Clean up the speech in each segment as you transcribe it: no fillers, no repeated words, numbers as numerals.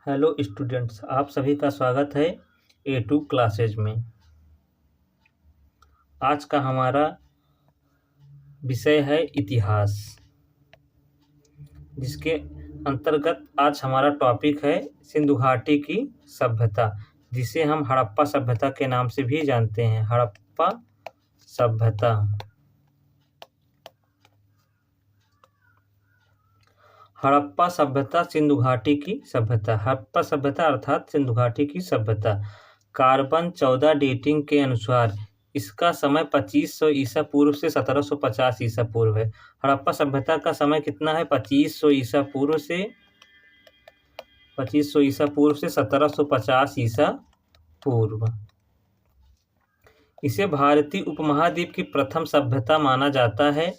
Hello students, आप सभी का स्वागत है A2 क्लासेज में। आज का हमारा विषय है इतिहास, जिसके अंतर्गत आज हमारा टॉपिक है सिंधु घाटी की सभ्यता, जिसे हम हड़प्पा सभ्यता के नाम से भी जानते हैं। हड़प्पा सभ्यता। हड़प्पा सभ्यता सिंधु घाटी की सभ्यता। हड़प्पा सभ्यता अर्थात सिंधु घाटी की सभ्यता। कार्बन 14 डेटिंग के अनुसार इसका समय 2500 ईसा पूर्व से 1750 ईसा पूर्व है। हड़प्पा सभ्यता का समय कितना है? 2500 ईसा पूर्व से 1750 ईसा पूर्व। इसे भारतीय उपमहाद्वीप की प्रथम सभ्यता माना जाता है।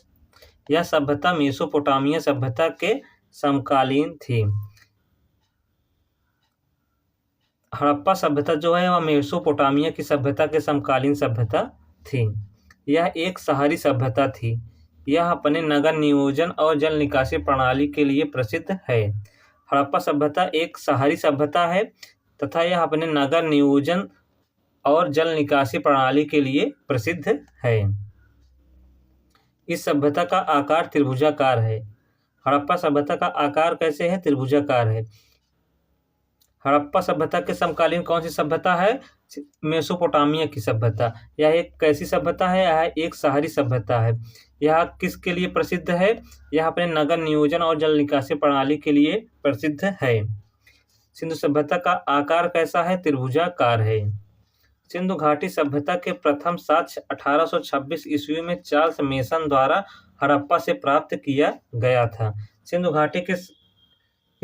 यह सभ्यता मेसोपोटामिया सभ्यता के समकालीन थी। हड़प्पा सभ्यता जो है वह मेसोपोटामिया की सभ्यता के समकालीन सभ्यता थी। यह एक शहरी सभ्यता थी। यह अपने नगर नियोजन और जल निकासी प्रणाली के लिए प्रसिद्ध है। हड़प्पा सभ्यता एक शहरी सभ्यता है तथा यह अपने नगर नियोजन और जल निकासी प्रणाली के लिए प्रसिद्ध है। इस सभ्यता का आकार त्रिभुजाकार है। हड़प्पा सभ्यता का आकार कैसे है? त्रिभुजाकार है। हड़प्पा सभ्यता के समकालीन कौन सी सभ्यता है? मेसोपोटामिया की सभ्यता। यह एक कैसी सभ्यता है? यह एक शहरी सभ्यता है। यह किसके लिए प्रसिद्ध है? यह अपने नगर नियोजन और जल निकासी प्रणाली के लिए प्रसिद्ध है। सिंधु सभ्यता का आकार कैसा है? त्रिभुजाकार है। सिंधु घाटी सभ्यता के प्रथम साक्ष्य 1826 ईस्वी में चार्ल्स मेसन द्वारा हड़प्पा से प्राप्त किया गया था। सिंधु घाटी के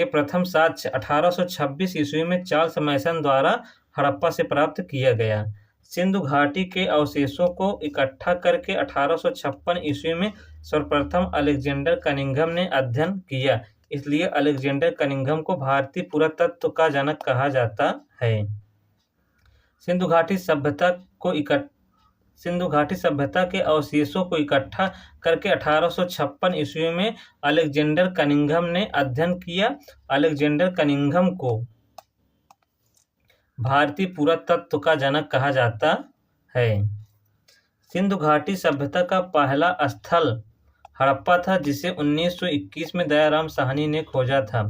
प्रथम साक्ष्य 1826 ईस्वी में चार्ल्स मेसन द्वारा हड़प्पा से प्राप्त किया गया। सिंधु घाटी के अवशेषों को इकट्ठा करके 1856 ईस्वी में सर्वप्रथम अलेक्जेंडर कनिंघम ने अध्ययन किया। इसलिए अलेक्जेंडर कनिंघम को भारतीय पुरातत्व का जनक कहा जाता है। सिंधु घाटी सभ्यता के अवशेषों को इकट्ठा करके 1856 ईस्वी में अलेक्जेंडर कनिंघम ने अध्ययन किया। अलेक्जेंडर कनिंघम को भारतीय पुरातत्व का जनक कहा जाता है। सिंधु घाटी सभ्यता का पहला स्थल हड़प्पा था, जिसे 1921 में दयाराम साहनी ने खोजा था,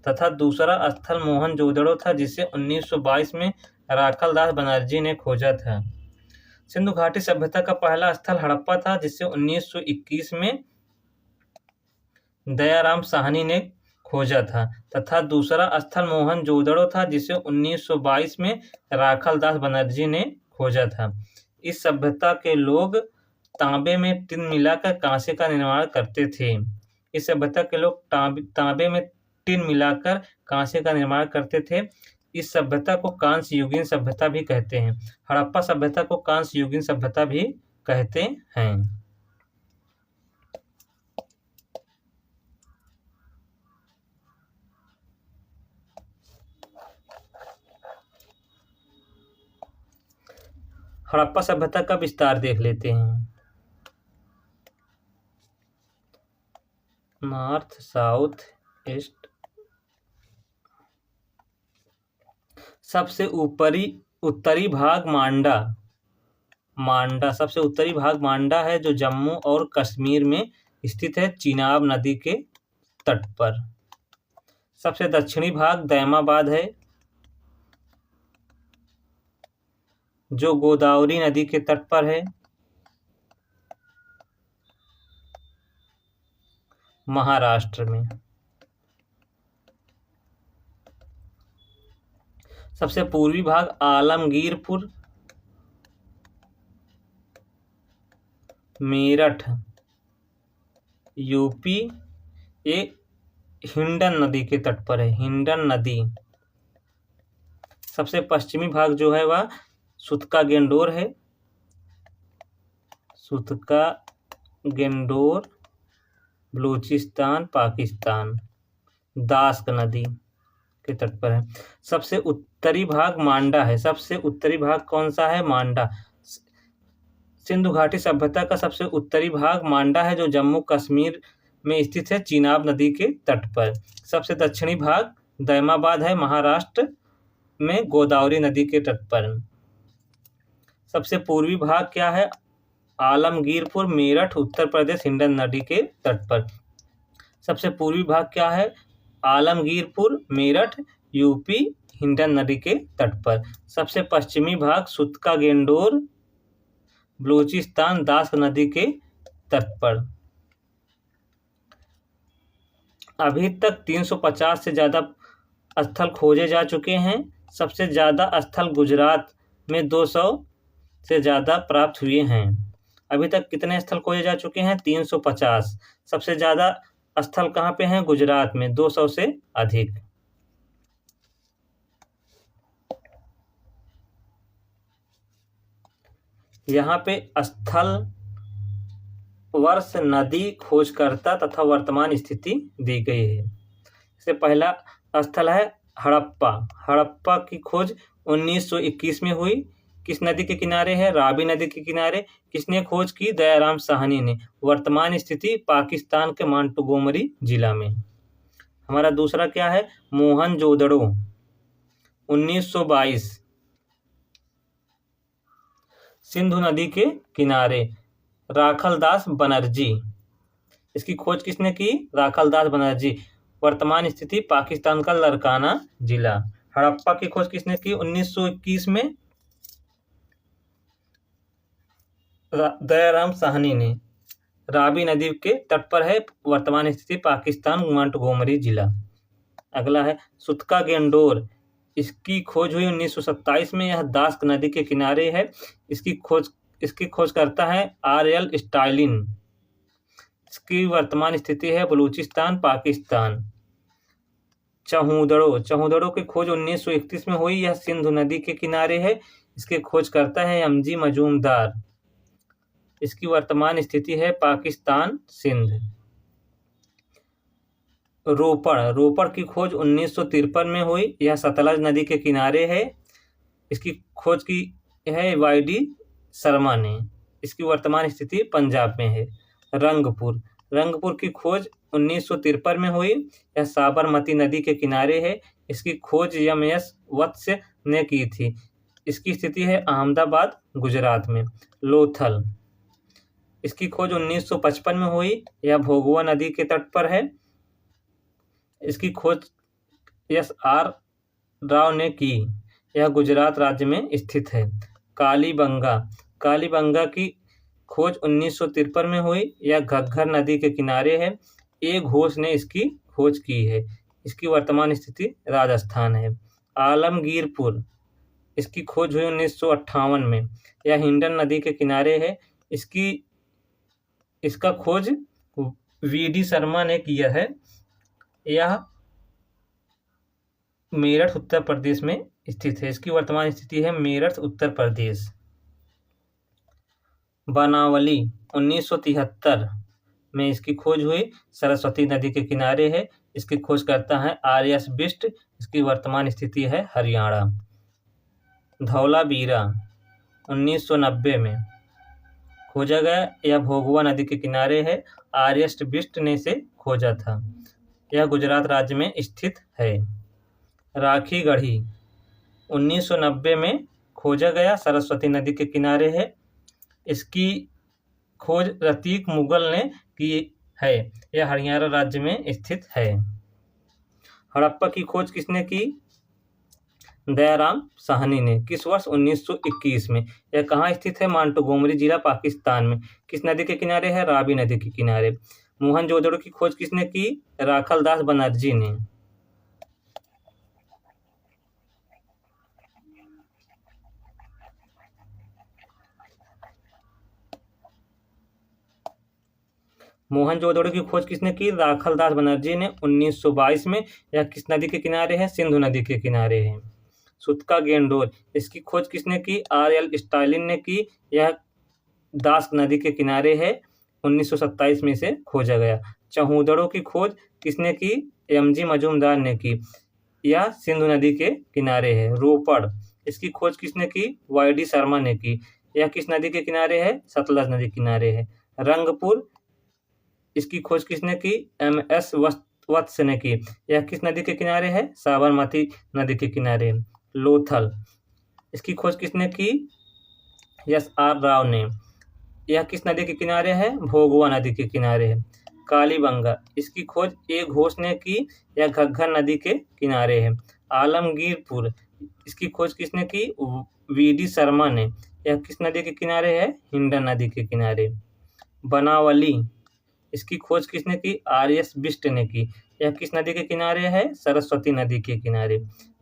तथा दूसरा स्थल मोहनजोदड़ो था, जिसे 1922 में राखलदास बनर्जी ने खोजा था। सिंधु घाटी सभ्यता का पहला स्थल हड़प्पा था, जिसे 1921 में दयाराम साहनी ने खोजा था, तथा दूसरा स्थल मोहनजोदड़ो था, जिसे 1922 में राखलदास बनर्जी ने खोजा था। इस सभ्यता के लोग तांबे में टिन मिलाकर कांसे का निर्माण करते थे। इस सभ्यता के लोग तांबे में टिन मिलाकर कांसे का निर्माण करते थे। इस सभ्यता को कांस्य युगीन सभ्यता भी कहते हैं। हड़प्पा सभ्यता को कांस्य युगीन सभ्यता भी कहते हैं। हड़प्पा सभ्यता का विस्तार देख लेते हैं। North, south, east. सबसे उत्तरी भाग मांडा सबसे उत्तरी भाग मांडा है, जो जम्मू और कश्मीर में स्थित है, चिनाब नदी के तट पर। सबसे दक्षिणी भाग दैमाबाद है, जो गोदावरी नदी के तट पर है, महाराष्ट्र में। सबसे पूर्वी भाग आलमगीरपुर, मेरठ, यूपी, ये हिंडन नदी के तट पर है, हिंडन नदी। सबसे पश्चिमी भाग जो है वह सुतका गेंडोर है, सुतका गेंडोर, बलूचिस्तान, पाकिस्तान, दास्क नदी के तट पर है। सबसे उत्तरी भाग मांडा है। सबसे उत्तरी भाग कौन सा है? मांडा। सिंधु घाटी सभ्यता का सबसे उत्तरी भाग मांडा है, जो जम्मू कश्मीर में स्थित है, चिनाब नदी के तट पर। सबसे दक्षिणी भाग दैमाबाद है महाराष्ट्र में गोदावरी नदी के तट पर। सबसे पूर्वी भाग क्या है? आलमगीरपुर, मेरठ, उत्तर प्रदेश, हिंडन नदी के तट पर। सबसे पूर्वी भाग क्या है? आलमगीरपुर, मेरठ, यूपी, हिंडन नदी के तट पर। सबसे पश्चिमी भाग सुतका गेंडोर, बलूचिस्तान, दास नदी के तट पर। अभी तक 350 से ज़्यादा स्थल खोजे जा चुके हैं। सबसे ज़्यादा स्थल गुजरात में 200 से ज़्यादा प्राप्त हुए हैं। अभी तक कितने स्थल खोजे जा चुके हैं? 350। सबसे ज़्यादा स्थल कहाँ पे हैं? गुजरात में, 200 से अधिक। यहाँ पे स्थल, वर्ष, नदी, खोजकर्ता तथा वर्तमान स्थिति दी गई है। इससे पहला स्थल है हड़प्पा। हड़प्पा की खोज 1921 में हुई। किस नदी के किनारे है? रावी नदी के किनारे। किसने खोज की? दयाराम साहनी ने। वर्तमान स्थिति पाकिस्तान के मोंटगोमरी जिला में। हमारा दूसरा क्या है? मोहनजोदड़ो, 1922, सिंधु नदी के किनारे। राखलदास बनर्जी, इसकी खोज किसने की? राखलदास बनर्जी। वर्तमान स्थिति पाकिस्तान का लरकाना जिला। हड़प्पा की खोज किसने की? 1921 में दयाराम साहनी ने। रावी नदी के तट पर है। वर्तमान स्थिति पाकिस्तान, मोंटगोमरी जिला। अगला है सुतका गेंडोर। इसकी खोज हुई 1927 में। यह दास नदी के किनारे है। इसकी खोज करता है आर.एल. स्टालिन। इसकी वर्तमान स्थिति है बलूचिस्तान, पाकिस्तान। चहुदड़ो की खोज 1931 में हुई। यह सिंधु नदी के किनारे है। इसकी खोज करता है एम.जी. मजूमदार। इसकी वर्तमान स्थिति है पाकिस्तान, सिंध। रोपड़ की खोज 1953 में हुई। यह सतलज नदी के किनारे है। इसकी खोज की है वाई.डी. शर्मा ने। इसकी वर्तमान स्थिति पंजाब में है। रंगपुर की खोज 1953 में हुई। यह साबरमती नदी के किनारे है। इसकी खोज एम.एस. वत्स ने की थी। इसकी स्थिति है अहमदाबाद, गुजरात में। लोथल, इसकी खोज 1955 में हुई। यह भोगवा नदी के तट पर है। इसकी खोज एस.आर. राव ने की। यह गुजरात राज्य में स्थित है। कालीबंगा की खोज 1953 में हुई। यह घग्गर नदी के किनारे है। ए घोष ने इसकी खोज की है। इसकी वर्तमान स्थिति राजस्थान है। आलमगीरपुर, इसकी खोज हुई 1958 में। यह हिंडन नदी के किनारे है। इसका खोज वी.डी. शर्मा ने किया है। यह मेरठ, उत्तर प्रदेश में स्थित है। इसकी वर्तमान स्थिति है मेरठ, उत्तर प्रदेश। बनावली 1973 में इसकी खोज हुई। सरस्वती नदी के किनारे है। इसकी खोज करता है आर.एस. बिष्ट। इसकी वर्तमान स्थिति है हरियाणा। धौलावीरा 1990 में खोजा गया। यह भोगवा नदी के किनारे है। आर.एस. बिष्ट ने इसे खोजा था। यह गुजरात राज्य में स्थित है। राखीगढ़ी 1990 में खोजा गया। सरस्वती नदी के किनारे है। इसकी खोज रतीक मुगल ने की है। यह हरियाणा राज्य में स्थित है। हड़प्पा की खोज किसने की? दयाराम साहनी ने। किस वर्ष? 1921 में। यह कहाँ स्थित है? मोंटगोमरी जिला, पाकिस्तान में। किस नदी के किनारे है? रावी नदी के किनारे। मोहनजोदड़ो की खोज किसने की? राखलदास बनर्जी ने। मोहनजोदड़ो की खोज किसने की? राखलदास बनर्जी ने 1922 में। यह किस नदी के किनारे है? सिंधु नदी के किनारे है। सुतका गेंडोर, इसकी खोज किसने की? आर.एल. स्टालिन ने की। यह दास नदी के किनारे है। 1927 में इसे खोजा गया। चहुदड़ो की खोज किसने की? एम.जी. मजूमदार ने की। यह सिंधु नदी के किनारे है। रोपड़, इसकी खोज किसने की? वाई.डी. शर्मा ने की। यह किस नदी के किनारे है? सतलज नदी के किनारे है। रंगपुर, इसकी खोज किसने की? एम.एस. वत्स ने की। यह किस नदी के किनारे है? साबरमती नदी के किनारे। लोथल, इसकी खोज किसने की? SR राव ने। यह किस नदी के किनारे है? भोगवा नदी के किनारे है। कालीबंगा, इसकी खोज ए घोष ने की। यह घग्गर नदी के किनारे है। आलमगीरपुर, इसकी खोज किसने की? VD शर्मा ने। यह किस नदी के किनारे है? हिंडन नदी के किनारे। बनावली, इसकी खोज किसने की? RS बिष्ट ने की। यह किस नदी के किनारे है? सरस्वती नदी के किनारे।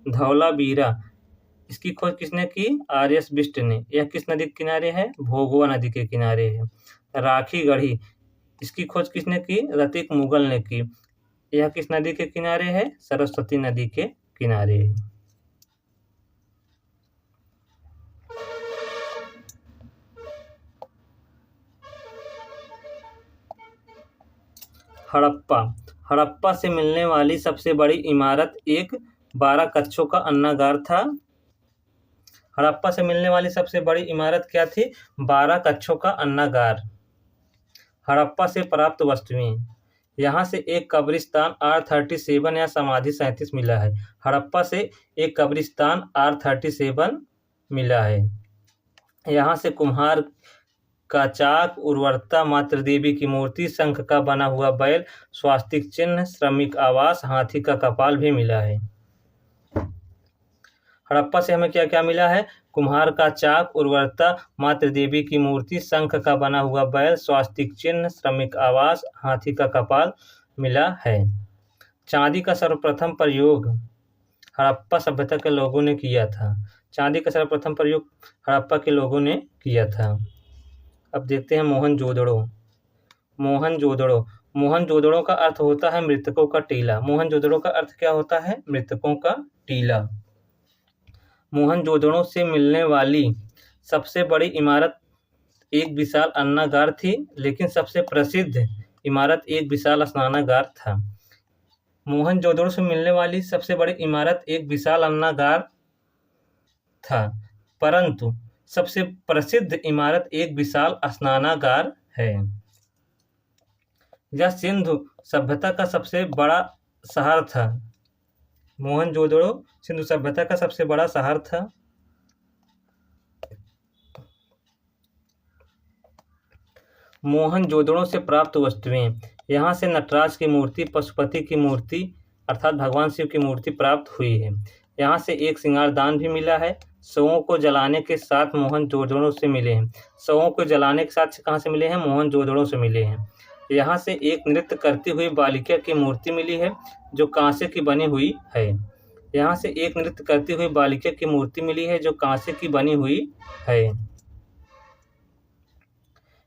धौलावीरा, इसकी खोज किसने की? RS बिष्ट ने। यह किस नदी के किनारे है? भोगवा नदी के किनारे है। राखी गढ़ी, इसकी खोज किसने की? रतिक मुगल ने की। यह किस नदी के किनारे है? सरस्वती नदी के किनारे है। हड़प्पा, हड़प्पा से मिलने वाली सबसे बड़ी इमारत एक 12 कक्षों का अन्नागार था। हड़प्पा से मिलने वाली सबसे बड़ी इमारत क्या थी? 12 कक्षों का अन्नागार। हड़प्पा से प्राप्त वस्तुएं, यहाँ से एक कब्रिस्तान R37 या समाधि 37 मिला है। हड़प्पा से एक कब्रिस्तान R37 मिला है। यहाँ से कुम्हार का चाक, उर्वरता, मातृ देवी की मूर्ति, शंख का बना हुआ बैल, स्वास्तिक चिन्ह, श्रमिक आवास, हाथी का कपाल भी मिला है। हड़प्पा से हमें क्या क्या मिला है? कुम्हार का चाक, उर्वरता, मातृ देवी की मूर्ति, शंख का बना हुआ बैल, स्वास्तिक चिन्ह, श्रमिक आवास, हाथी का कपाल मिला है। चांदी का सर्वप्रथम प्रयोग हड़प्पा सभ्यता के लोगों ने किया था। चांदी का सर्वप्रथम प्रयोग हड़प्पा के लोगों ने किया था। अब देखते हैं मोहनजोदड़ो। मोहनजोदड़ो, मोहनजोदड़ो का अर्थ होता है मृतकों का टीला। मोहनजोदड़ो का अर्थ क्या होता है? मृतकों का टीला। मोहनजोदड़ो से मिलने वाली सबसे बड़ी इमारत एक विशाल अन्नागार थी, लेकिन सबसे प्रसिद्ध इमारत एक विशाल स्नानागार था। मोहनजोदड़ो से मिलने वाली सबसे बड़ी इमारत एक विशाल अन्नागार था, परंतु सबसे प्रसिद्ध इमारत एक विशाल स्नानागार है। यह सिंधु सभ्यता का सबसे बड़ा शहर था। मोहनजोदड़ो सिंधु सभ्यता का सबसे बड़ा शहर था। मोहनजोदड़ो से प्राप्त वस्तुएं, यहाँ से नटराज की मूर्ति, पशुपति की मूर्ति अर्थात भगवान शिव की मूर्ति प्राप्त हुई है। यहाँ से एक सिंगारदान भी मिला है। शवों को जलाने के साथ मोहनजोदड़ो से मिले हैं। शवों को जलाने के साथ कहाँ से मिले हैं? मोहनजोदड़ो से मिले हैं। यहाँ से एक नृत्य करती हुई बालिका की मूर्ति मिली है, जो कांसे की बनी हुई है। यहाँ से एक नृत्य करती हुई बालिका की मूर्ति मिली है, जो कांसे की बनी हुई है।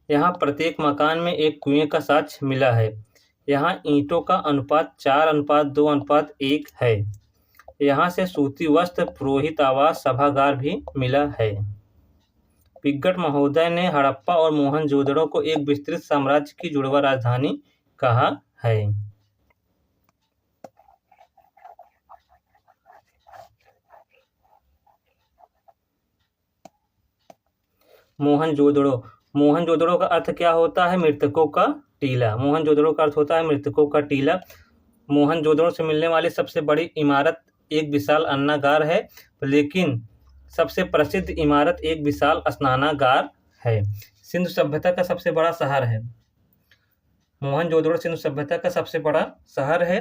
यहाँ प्रत्येक मकान में एक कुएं का साक्ष्य मिला है। यहाँ ईंटों का अनुपात 4:2:1 है। यहाँ से सूती वस्त्र, पुरोहित आवास, सभागार भी मिला है। पिग्गट महोदय ने हड़प्पा और मोहनजोदड़ो को एक विस्तृत साम्राज्य की जुड़वा राजधानी कहा है। मोहनजोदड़ो, मोहनजोदड़ो का अर्थ क्या होता है? मृतकों का टीला। मोहनजोदड़ो का अर्थ होता है मृतकों का टीला। मोहनजोदड़ो से मिलने वाली सबसे बड़ी इमारत एक विशाल अन्नागार है, लेकिन सबसे प्रसिद्ध इमारत एक विशाल स्नानागार है। सिंधु सभ्यता का सबसे बड़ा शहर है। मोहनजोदड़ो सिंधु सभ्यता का सबसे बड़ा शहर है।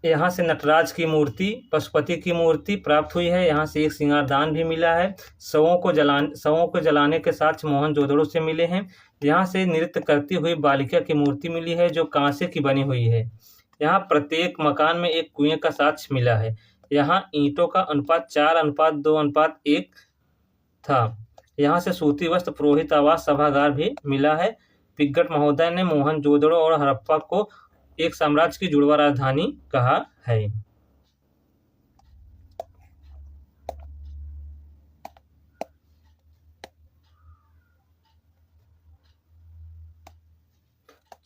यहाँ से नटराज की मूर्ति, पशुपति की मूर्ति प्राप्त हुई है। यहाँ से एक सिंगारदान भी मिला है। शवों को जलाने के साक्ष्य मोहनजोदड़ो से मिले हैं। यहाँ से नृत्य करती हुई बालिका की मूर्ति मिली है, जो कांसे की बनी हुई है। यहाँ प्रत्येक मकान में एक कुएं का साक्ष्य मिला है। यहाँ ईंटों का अनुपात 4:2:1 था। यहाँ से सूती वस्त्र, पुरोहित आवास, सभागार भी मिला है। पिग्गट महोदय ने मोहनजोदड़ो और हड़प्पा को एक साम्राज्य की जुड़वा राजधानी कहा है।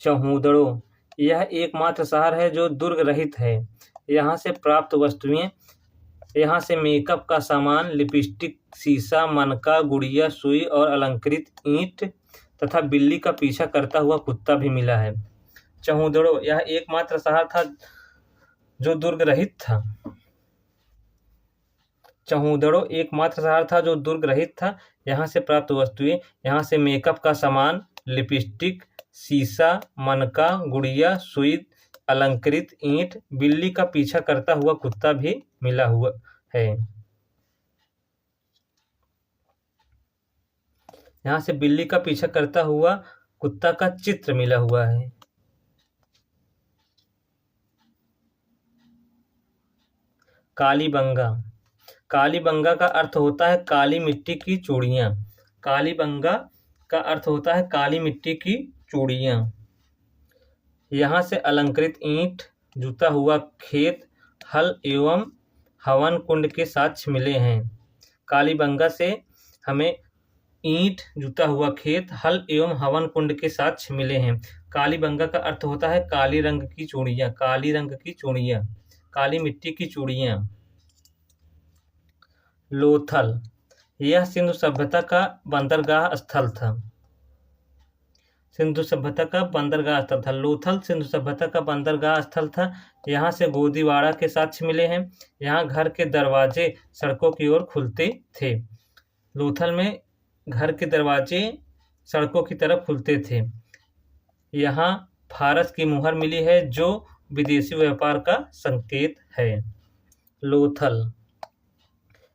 चौहूदड़ो, यह एकमात्र शहर है जो दुर्ग रहित है। यहाँ से प्राप्त वस्तुएं, यहाँ से मेकअप का सामान, लिपस्टिक, शीशा, मनका, गुड़िया, सुई और अलंकृत ईंट तथा बिल्ली का पीछा करता हुआ कुत्ता भी मिला है। चहुदड़ो, यह एकमात्र शहर था जो दुर्ग रहित था। चहुदड़ो एकमात्र शहर था जो दुर्ग रहित था। यहाँ से प्राप्त वस्तुएं, यहाँ से मेकअप का सामान, लिपस्टिक, शीशा, मनका, गुड़िया, सुई, अलंकृत ईंट, बिल्ली का पीछा करता हुआ कुत्ता भी मिला हुआ है। यहाँ से बिल्ली का पीछा करता हुआ कुत्ता का चित्र मिला हुआ है। कालीबंगा, कालीबंगा का अर्थ होता है काली मिट्टी की चूड़ियाँ। कालीबंगा का अर्थ होता है काली मिट्टी की चूड़ियाँ। यहाँ से अलंकृत ईंट, जुता हुआ खेत, हल एवं हवन कुंड के साक्ष्य मिले हैं। कालीबंगा से हमें ईंट, जुता हुआ खेत, हल एवं हवन कुंड के साक्ष्य मिले हैं। कालीबंगा का अर्थ होता है काली रंग की चूड़ियाँ, काली रंग की चूड़ियाँ, काली मिट्टी की चूड़ियाँ। लोथल, यह सिंधु सभ्यता का बंदरगाह स्थल था। सिंधु सभ्यता का बंदरगाह स्थल था। लोथल सिंधु सभ्यता का बंदरगाह स्थल था। यहाँ से गोदीवाड़ा के साक्ष्य मिले हैं। यहाँ घर के दरवाजे सड़कों की ओर खुलते थे। लोथल में घर के दरवाजे सड़कों की तरफ खुलते थे। यहाँ फारस की मुहर मिली है जो विदेशी व्यापार का संकेत है। लोथल,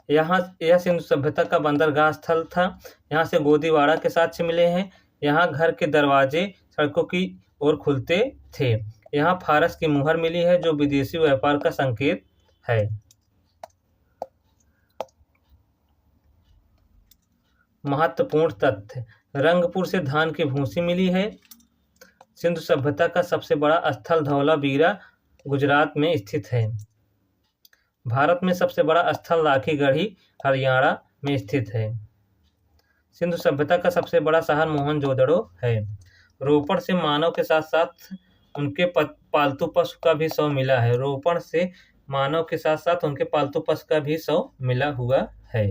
यह सिंधु सभ्यता का बंदरगाह स्थल था। यहाँ से गोदीवाड़ा के साक्ष्य मिले हैं। यहाँ घर के दरवाजे सड़कों की ओर खुलते थे। यहाँ फारस की मुहर मिली है जो विदेशी व्यापार का संकेत है। महत्वपूर्ण तथ्य, रंगपुर से धान की भूसी मिली है। सिंधु सभ्यता का सबसे बड़ा स्थल धौलावीरा गुजरात में स्थित है। भारत में सबसे बड़ा स्थल लाखीगढ़ी हरियाणा में स्थित है। सिंधु सभ्यता का सबसे बड़ा शहर मोहनजोदड़ो है। रोपड़ से मानव के साथ साथ उनके पालतू पशु का भी शव मिला है। रोपड़ से मानव के साथ साथ उनके पालतू पशु का भी शव मिला हुआ है।